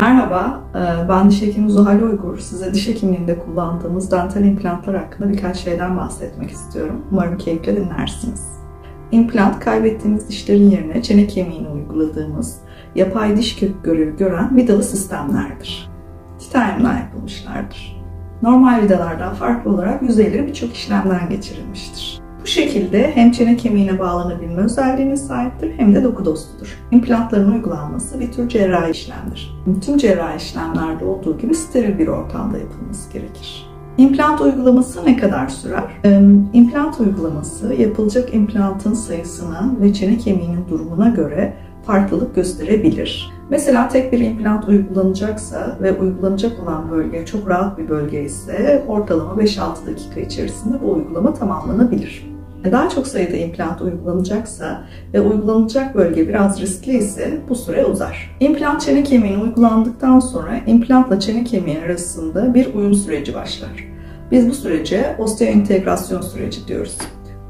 Merhaba, ben diş hekimi Zuhal Uygur. Size diş hekimliğinde kullandığımız dental implantlar hakkında birkaç şeyden bahsetmek istiyorum. Umarım keyifle dinlersiniz. İmplant, kaybettiğimiz dişlerin yerine çene kemiğine uyguladığımız yapay diş kök görevi gören vidalı sistemlerdir. Titanyumdan yapılmışlardır. Normal vidalardan farklı olarak yüzeyleri birçok işlemden geçirilmiştir. Bu şekilde hem çene kemiğine bağlanabilme özelliğine sahiptir hem de doku dostudur. İmplantların uygulanması bir tür cerrahi işlemdir. Tüm cerrahi işlemlerde olduğu gibi steril bir ortamda yapılması gerekir. İmplant uygulaması ne kadar sürer? İmplant uygulaması yapılacak implantın sayısına ve çene kemiğinin durumuna göre farklılık gösterebilir. Mesela tek bir implant uygulanacaksa ve uygulanacak olan bölge çok rahat bir bölge ise ortalama 5-6 dakika içerisinde bu uygulama tamamlanabilir. Daha çok sayıda implant uygulanacaksa ve uygulanacak bölge biraz riskli ise bu süre uzar. İmplant çene kemiğine uygulandıktan sonra implantla çene kemiği arasında bir uyum süreci başlar. Biz bu sürece osteoentegrasyon süreci diyoruz.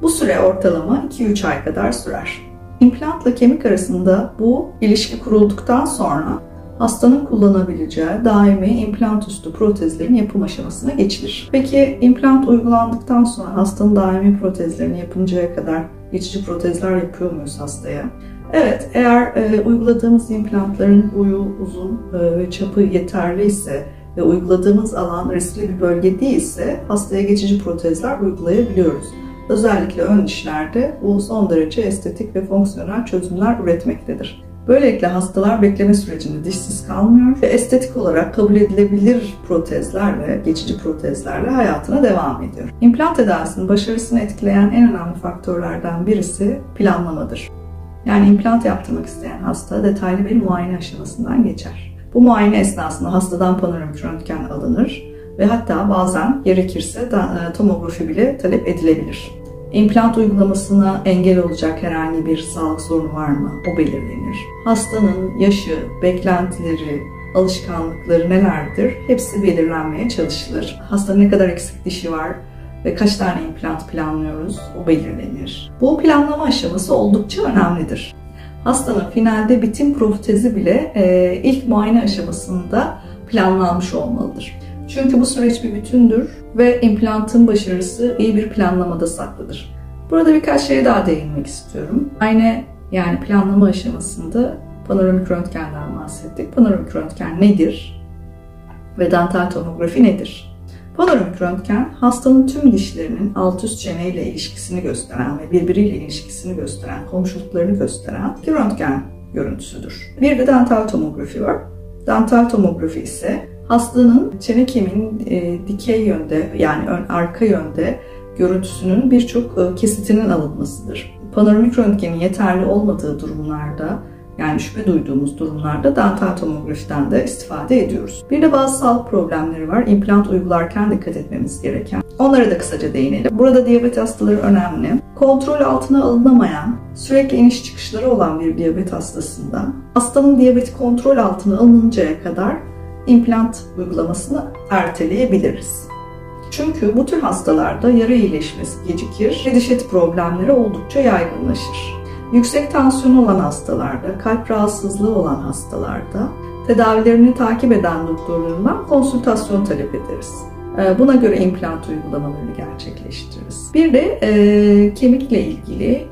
Bu süre ortalama 2-3 ay kadar sürer. İmplantla kemik arasında bu ilişki kurulduktan sonra hastanın kullanabileceği daimi implant üstü protezlerin yapım aşamasına geçilir. Peki implant uygulandıktan sonra hastanın daimi protezlerini yapıncaya kadar geçici protezler yapıyor muyuz hastaya? Evet, eğer uyguladığımız implantların boyu uzun ve çapı yeterli ise ve uyguladığımız alan riskli bir bölge değilse hastaya geçici protezler uygulayabiliyoruz. Özellikle ön dişlerde bu son derece estetik ve fonksiyonel çözümler üretmektedir. Böylelikle hastalar bekleme sürecinde dişsiz kalmıyor ve estetik olarak kabul edilebilir protezlerle, geçici protezlerle hayatına devam ediyor. İmplant tedavisinin başarısını etkileyen en önemli faktörlerden birisi planlamadır. Yani implant yaptırmak isteyen hasta detaylı bir muayene aşamasından geçer. Bu muayene esnasında hastadan panoramik röntgen alınır ve hatta bazen gerekirse tomografi bile talep edilebilir. İmplant uygulamasına engel olacak herhangi bir sağlık sorunu var mı? O belirlenir. Hastanın yaşı, beklentileri, alışkanlıkları nelerdir? Hepsi belirlenmeye çalışılır. Hastanın ne kadar eksik dişi var ve kaç tane implant planlıyoruz? O belirlenir. Bu planlama aşaması oldukça önemlidir. Hastanın finalde bitim protezi bile ilk muayene aşamasında planlanmış olmalıdır. Çünkü bu süreç bir bütündür ve implantın başarısı iyi bir planlamada saklıdır. Burada birkaç şeye daha değinmek istiyorum. Yani planlama aşamasında panoramik röntgenden bahsettik. Panoramik röntgen nedir? Ve dental tomografi nedir? Panoramik röntgen hastanın tüm dişlerinin alt üst çene ile ilişkisini gösteren ve birbiriyle ilişkisini gösteren, komşuluklarını gösteren bir röntgen görüntüsüdür. Bir de dental tomografi var. Dental tomografi ise hastanın çene kemiğinin dikey yönde yani arka yönde görüntüsünün birçok kesitinin alınmasıdır. Panoramik röntgenin yeterli olmadığı durumlarda yani şüphe duyduğumuz durumlarda dental tomografiden de istifade ediyoruz. Bir de bazı sağlık problemleri var. İmplant uygularken dikkat etmemiz gereken. Onlara da kısaca değinelim. Burada diyabet hastaları önemli. Kontrol altına alınamayan, sürekli iniş çıkışları olan bir diyabet hastasında hastanın diyabeti kontrol altına alınıncaya kadar implant uygulamasını erteleyebiliriz. Çünkü bu tür hastalarda yara iyileşmesi gecikir ve diş eti problemleri oldukça yaygınlaşır. Yüksek tansiyon olan hastalarda, kalp rahatsızlığı olan hastalarda tedavilerini takip eden doktorlarından konsültasyon talep ederiz. Buna göre implant uygulamalarını gerçekleştiririz. Bir de kemikle ilgili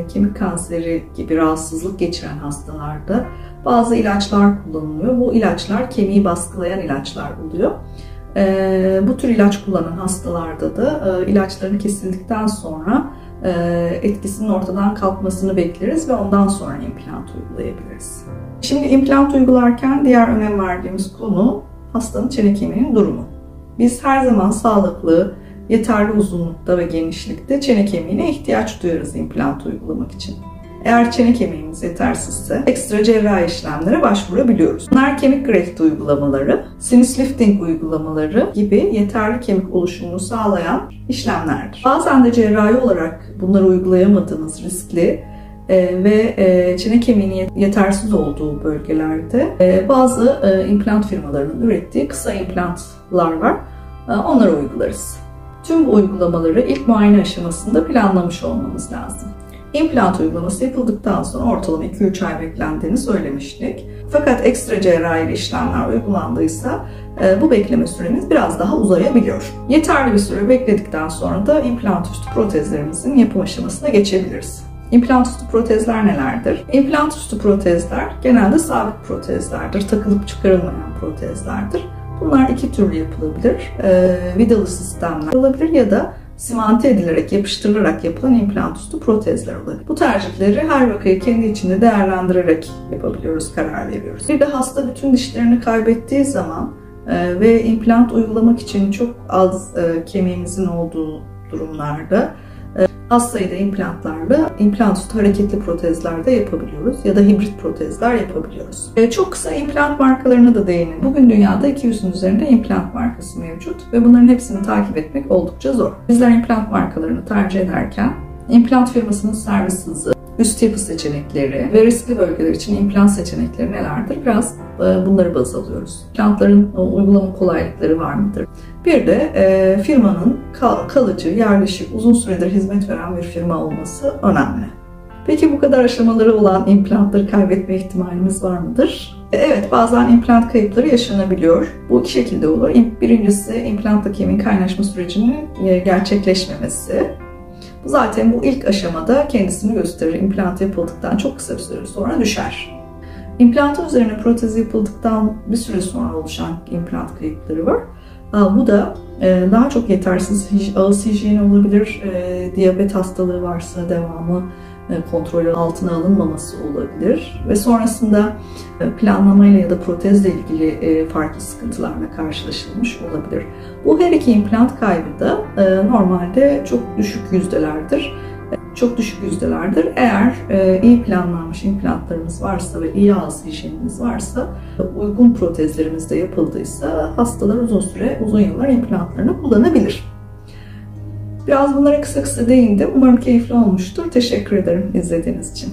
kemik kanseri gibi rahatsızlık geçiren hastalarda bazı ilaçlar kullanılıyor. Bu ilaçlar kemiği baskılayan ilaçlar oluyor. Bu tür ilaç kullanan hastalarda da ilaçlarını kesildikten sonra etkisinin ortadan kalkmasını bekleriz ve ondan sonra implant uygulayabiliriz. Şimdi implant uygularken diğer önem verdiğimiz konu hastanın çene kemiğinin durumu. Biz her zaman sağlıklı, yeterli uzunlukta ve genişlikte çene kemiğine ihtiyaç duyarız implant uygulamak için. Eğer çene kemiğimiz yetersizse ekstra cerrahi işlemlere başvurabiliyoruz. Bunlar kemik grafti uygulamaları, sinus lifting uygulamaları gibi yeterli kemik oluşumunu sağlayan işlemlerdir. Bazen de cerrahi olarak bunları uygulayamadığımız riskli ve çene kemiğinin yetersiz olduğu bölgelerde bazı implant firmalarının ürettiği kısa implantlar var. Onları uygularız. Tüm bu uygulamaları ilk muayene aşamasında planlamış olmamız lazım. İmplant uygulaması yapıldıktan sonra ortalama 2-3 ay beklendiğini söylemiştik. Fakat ekstra cerrahi işlemler uygulandıysa bu bekleme süremiz biraz daha uzayabiliyor. Yeterli bir süre bekledikten sonra da implant üstü protezlerimizin yapım aşamasına geçebiliriz. İmplant üstü protezler nelerdir? İmplant üstü protezler genelde sabit protezlerdir, takılıp çıkarılmayan protezlerdir. Bunlar iki türlü yapılabilir. Vidalı sistemler olabilir ya da simante edilerek, yapıştırılarak yapılan implant üstü protezler olabilir. Bu tercihleri her vakayı kendi içinde değerlendirerek yapabiliyoruz, karar veriyoruz. Bir de hasta bütün dişlerini kaybettiği zaman ve implant uygulamak için çok az kemiğimizin olduğu durumlarda az sayıda implantlarla implant üstü hareketli protezler de yapabiliyoruz ya da hibrit protezler yapabiliyoruz. Çok kısa implant markalarına da değinelim. Bugün dünyada 200'ün üzerinde implant markası mevcut ve bunların hepsini takip etmek oldukça zor. Bizler implant markalarını tercih ederken implant firmasının servis hızı, üst yapı seçenekleri ve riskli bölgeler için implant seçenekleri nelerdir? Biraz bunları baz alıyoruz. İmplantların uygulama kolaylıkları var mıdır? Bir de firmanın kalıcı, yerleşik, uzun süredir hizmet veren bir firma olması önemli. Peki bu kadar aşamaları olan implantları kaybetme ihtimalimiz var mıdır? Evet, bazen implant kayıpları yaşanabiliyor. Bu iki şekilde olur. Birincisi implantta kemiğin kaynaşma sürecinin gerçekleşmemesi. Zaten bu ilk aşamada kendisini gösterir. İmplant yapıldıktan çok kısa bir süre sonra düşer. İmplantın üzerine protez yapıldıktan bir süre sonra oluşan implant kayıpları var. Bu da daha çok yetersiz ağız hijyeni olabilir, diyabet hastalığı varsa devamı kontrol altına alınmaması olabilir ve sonrasında planlamayla ya da protezle ilgili farklı sıkıntılarla karşılaşılmış olabilir. Bu her iki implant kaybı da normalde çok düşük yüzdelerdir. Çok düşük yüzdelerdir. Eğer iyi planlanmış implantlarımız varsa ve iyi ağız hijyenimiz varsa, uygun protezlerimiz de yapıldıysa hastalar uzun yıllar implantlarını kullanabilir. Biraz bunlara kısa kısa değindim. Umarım keyifli olmuştur. Teşekkür ederim izlediğiniz için.